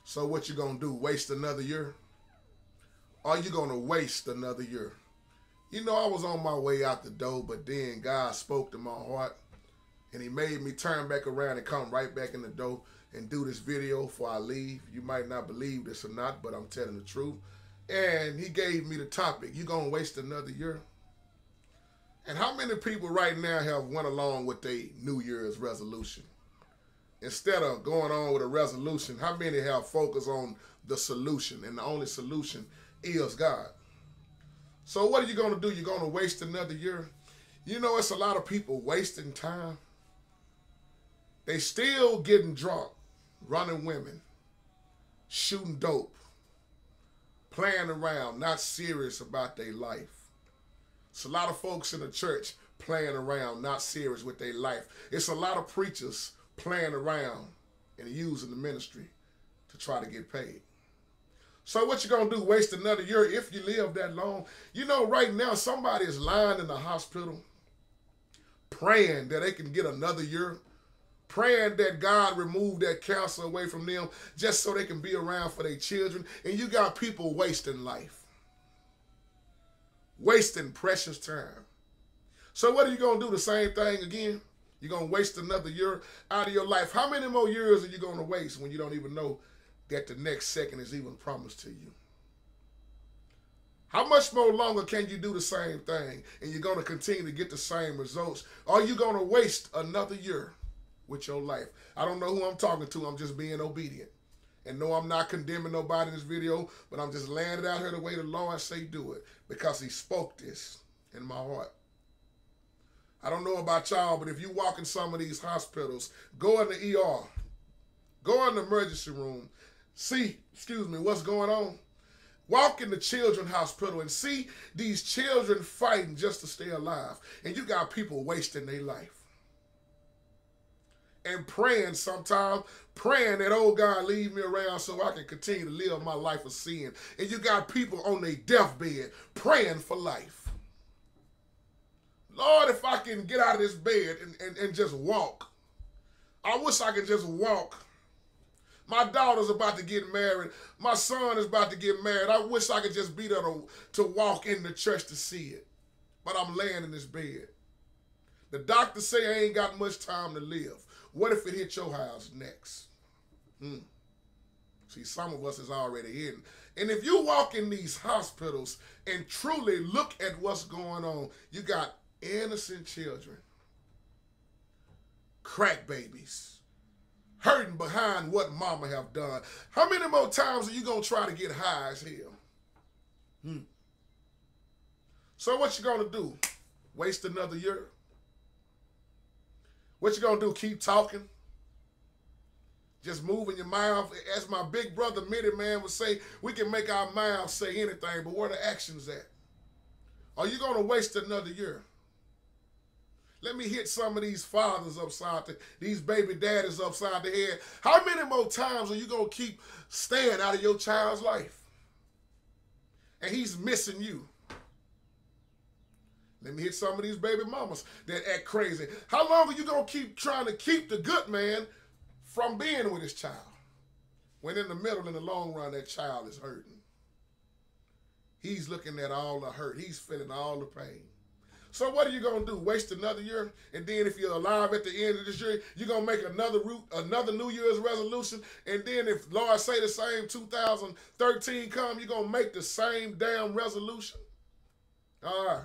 So what you gonna do? Waste another year? Are you gonna waste another year? You know, I was on my way out the door, but then God spoke to my heart and he made me turn back around and come right back in the door and do this video before I leave. You might not believe this or not, but I'm telling the truth. And he gave me the topic, you gonna waste another year? And how many people right now have went along with their New Year's resolution? Instead of going on with a resolution, how many have focused on the solution? And the only solution is God. So what are you going to do? You're going to waste another year? You know, it's a lot of people wasting time. They still getting drunk, running women, shooting dope, playing around, not serious about their life. It's a lot of folks in the church playing around, not serious with their life. It's a lot of preachers playing around and using the ministry to try to get paid. So what you gonna do? Waste another year if you live that long? You know, right now somebody is lying in the hospital praying that they can get another year, praying that God remove that cancer away from them just so they can be around for their children. And you got people wasting life, wasting precious time. So what are you gonna do? The same thing again? You're going to waste another year out of your life. How many more years are you going to waste when you don't even know that the next second is even promised to you? How much more longer can you do the same thing and you're going to continue to get the same results? Are you going to waste another year with your life? I don't know who I'm talking to. I'm just being obedient. And no, I'm not condemning nobody in this video, but I'm just laying it out here the way the Lord say do it because he spoke this in my heart. I don't know about y'all, but if you walk in some of these hospitals, go in the ER, go in the emergency room, see, what's going on. Walk in the children's hospital and see these children fighting just to stay alive. And you got people wasting their life. And praying sometimes, praying that, oh God, leave me around so I can continue to live my life of sin. And you got people on their deathbed praying for life. Lord, if I can get out of this bed and just walk. I wish I could just walk. My daughter's about to get married. My son is about to get married. I wish I could just be there to walk in the church to see it. But I'm laying in this bed. The doctor say I ain't got much time to live. What if it hit your house next? See, some of us is already in. And if you walk in these hospitals and truly look at what's going on, you got innocent children, crack babies, hurting behind what mama have done. How many more times are you going to try to get high as hell? So what you going to do? Waste another year? What you going to do? Keep talking? Just moving your mouth? As my big brother Mitty Man would say, we can make our mouths say anything, but where the actions at? Are you going to waste another year? Let me hit some of these fathers upside these baby daddies upside the head. How many more times are you going to keep staying out of your child's life? And he's missing you. Let me hit some of these baby mamas that act crazy. How long are you going to keep trying to keep the good man from being with his child? When in the middle, in the long run, that child is hurting. He's looking at all the hurt. He's feeling all the pain. So what are you going to do? Waste another year? And then if you're alive at the end of this year, you're going to make another New Year's resolution. And then if Lord say the same 2013 come, you're going to make the same damn resolution? All right.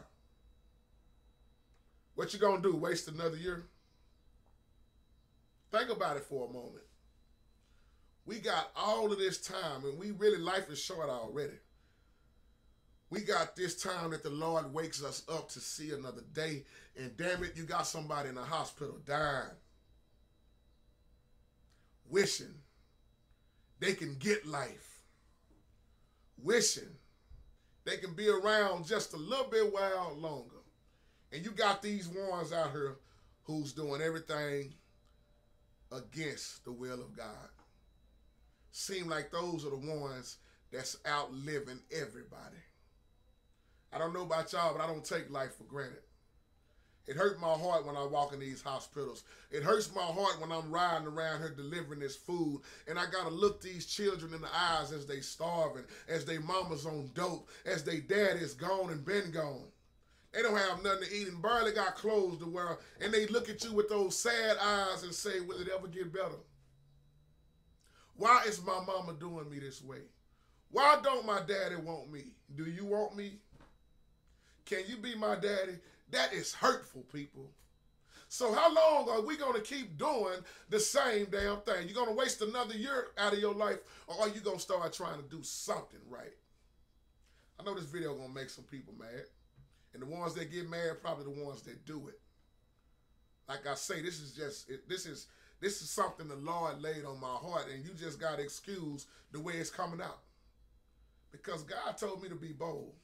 What you going to do? Waste another year? Think about it for a moment. We got all of this time and life is short already. We got this time that the Lord wakes us up to see another day. And damn it, you got somebody in the hospital dying, wishing they can get life, wishing they can be around just a little bit while longer. And you got these ones out here who's doing everything against the will of God. Seem like those are the ones that's outliving everybody. I don't know about y'all, but I don't take life for granted. It hurt my heart when I walk in these hospitals. It hurts my heart when I'm riding around here delivering this food. And I got to look these children in the eyes as they starving, as they mama's on dope, as they daddy is gone and been gone. They don't have nothing to eat and barely got clothes to wear. And they look at you with those sad eyes and say, will it ever get better? Why is my mama doing me this way? Why don't my daddy want me? Do you want me? Can you be my daddy? That is hurtful, people. So how long are we going to keep doing the same damn thing? You going to waste another year out of your life, or are you going to start trying to do something right? I know this video going to make some people mad. And the ones that get mad probably the ones that do it. Like I say, this is something the Lord laid on my heart, and you just got to excuse the way it's coming out. Because God told me to be bold.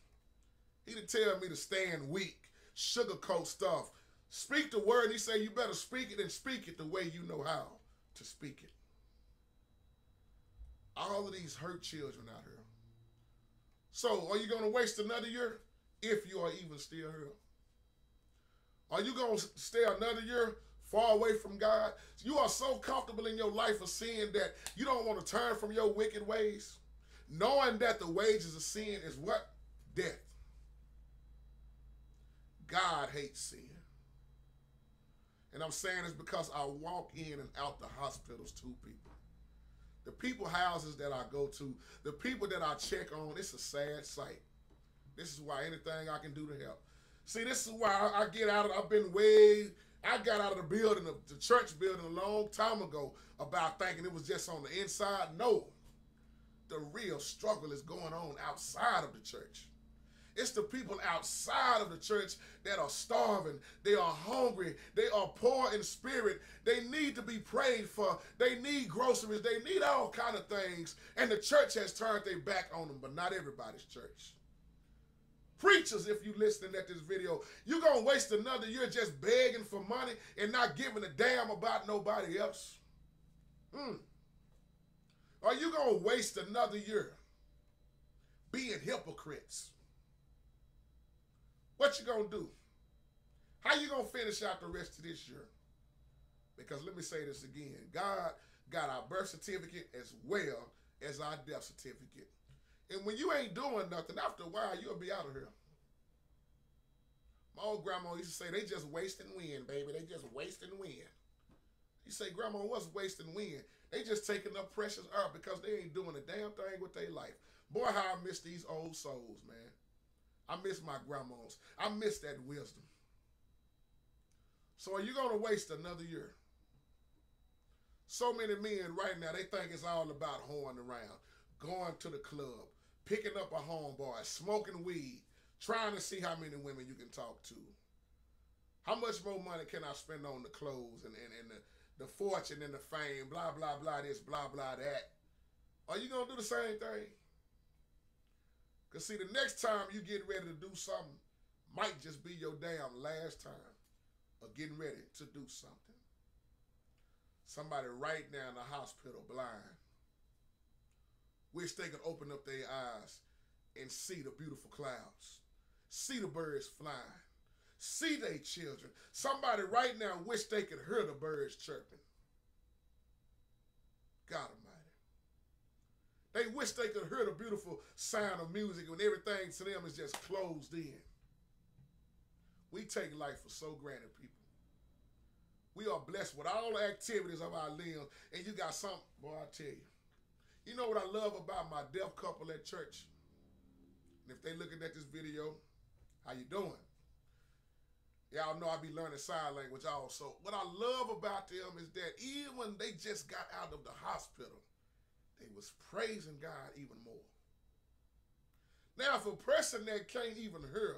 He didn't tell me to stand weak, sugarcoat stuff. Speak the word. He said you better speak it and speak it the way you know how to speak it. All of these hurt children out here. So are you going to waste another year if you are even still here? Are you going to stay another year far away from God? You are so comfortable in your life of sin that you don't want to turn from your wicked ways, knowing that the wages of sin is what? Death. God hates sin. And I'm saying this because I walk in and out the hospitals too, people. The people houses that I go to, the people that I check on, it's a sad sight. This is why anything I can do to help. See, this is why I get out of I got out of the building, the church building a long time ago about thinking it was just on the inside. No. The real struggle is going on outside of the church. It's the people outside of the church that are starving. They are hungry. They are poor in spirit. They need to be prayed for. They need groceries. They need all kind of things. And the church has turned their back on them, but not everybody's church. Preachers, if you listening at this video, you're going to waste another year just begging for money and not giving a damn about nobody else. Are you going to waste another year being hypocrites? What you going to do? How you going to finish out the rest of this year? Because let me say this again. God got our birth certificate as well as our death certificate. And when you ain't doing nothing, after a while, you'll be out of here. My old grandma used to say, they just wasting wind, baby. They just wasting wind. You say, Grandma, what's wasting wind? They just taking up precious earth because they ain't doing a damn thing with their life. Boy, how I miss these old souls, man. I miss my grandmas. I miss that wisdom. So are you going to waste another year? So many men right now, they think it's all about hoeing around, going to the club, picking up a homeboy, smoking weed, trying to see how many women you can talk to. How much more money can I spend on the clothes and the fortune and the fame, blah, blah, blah, this, blah, blah, that. Are you going to do the same thing? Because see, the next time you get ready to do something might just be your damn last time of getting ready to do something. Somebody right now in the hospital blind. Wish they could open up their eyes and see the beautiful clouds. See the birds flying. See their children. Somebody right now wish they could hear the birds chirping. God Almighty. They wish they could hear the beautiful sound of music when everything to them is just closed in. We take life for so granted, people. We are blessed with all the activities of our limbs, and you got something, boy, I tell you. You know what I love about my deaf couple at church? And if they looking at this video, how you doing? Y'all know I be learning sign language also. What I love about them is that even when they just got out of the hospital, they was praising God even more. Now, if a person that can't even hear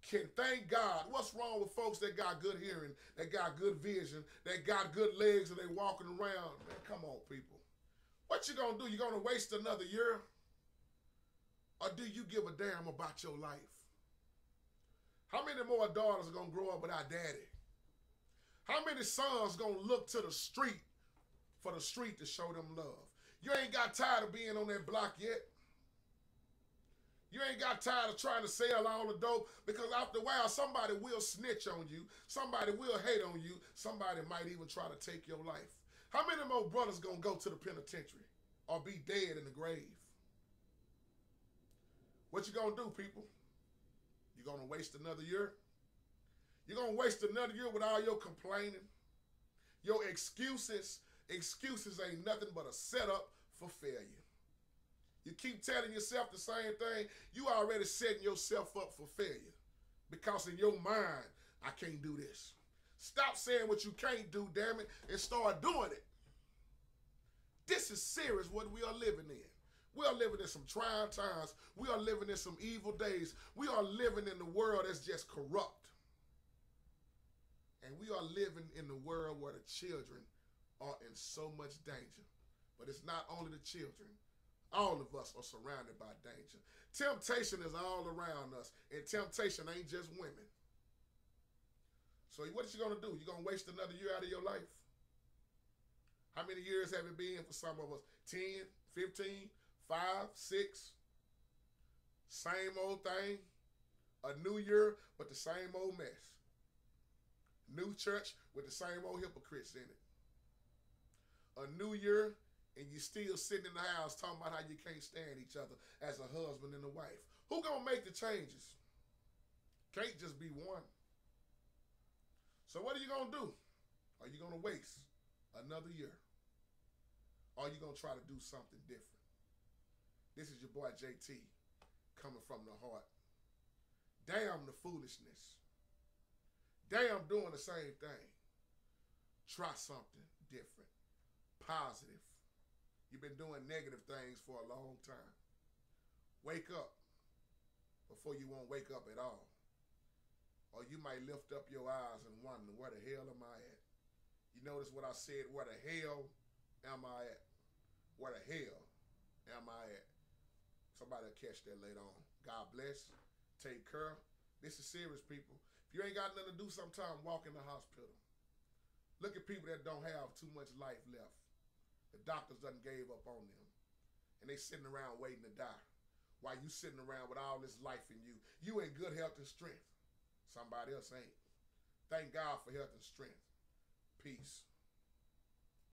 can thank God, what's wrong with folks that got good hearing, that got good vision, that got good legs, and they walking around? Man, come on, people. What you gonna do? You gonna waste another year? Or do you give a damn about your life? How many more daughters are gonna grow up without daddy? How many sons gonna look to the street for the street to show them love? You ain't got tired of being on that block yet. You ain't got tired of trying to sell all the dope, because after a while somebody will snitch on you. Somebody will hate on you. Somebody might even try to take your life. How many more brothers gonna go to the penitentiary or be dead in the grave? What you gonna do, people? You gonna waste another year? You're gonna waste another year with all your complaining, your excuses. Excuses ain't nothing but a setup for failure. You keep telling yourself the same thing, you already setting yourself up for failure. Because in your mind, I can't do this. Stop saying what you can't do, damn it, and start doing it. This is serious what we are living in. We are living in some trying times. We are living in some evil days. We are living in the world that's just corrupt. And we are living in the world where the children are in so much danger. But it's not only the children. All of us are surrounded by danger. Temptation is all around us, and temptation ain't just women. So what you gonna do? You gonna waste another year out of your life? How many years have it been for some of us? 10, 15, 5, 6? Same old thing. A new year, but the same old mess. New church with the same old hypocrites in it. A new year, and you still sitting in the house talking about how you can't stand each other as a husband and a wife. Who gonna make the changes? Can't just be one. So what are you gonna do? Are you gonna waste another year? Or are you gonna try to do something different? This is your boy JT, coming from the heart. Damn the foolishness. Damn doing the same thing. Try something different, positive. You've been doing negative things for a long time. Wake up before you won't wake up at all. Or you might lift up your eyes and wonder, where the hell am I at? You notice what I said, where the hell am I at? Where the hell am I at? Somebody will catch that later on. God bless. Take care. This is serious, people. If you ain't got nothing to do sometime, walk in the hospital. Look at people that don't have too much life left. The doctors done gave up on them. And they sitting around waiting to die. While you sitting around with all this life in you. You in good health and strength. Somebody else ain't. Thank God for health and strength. Peace.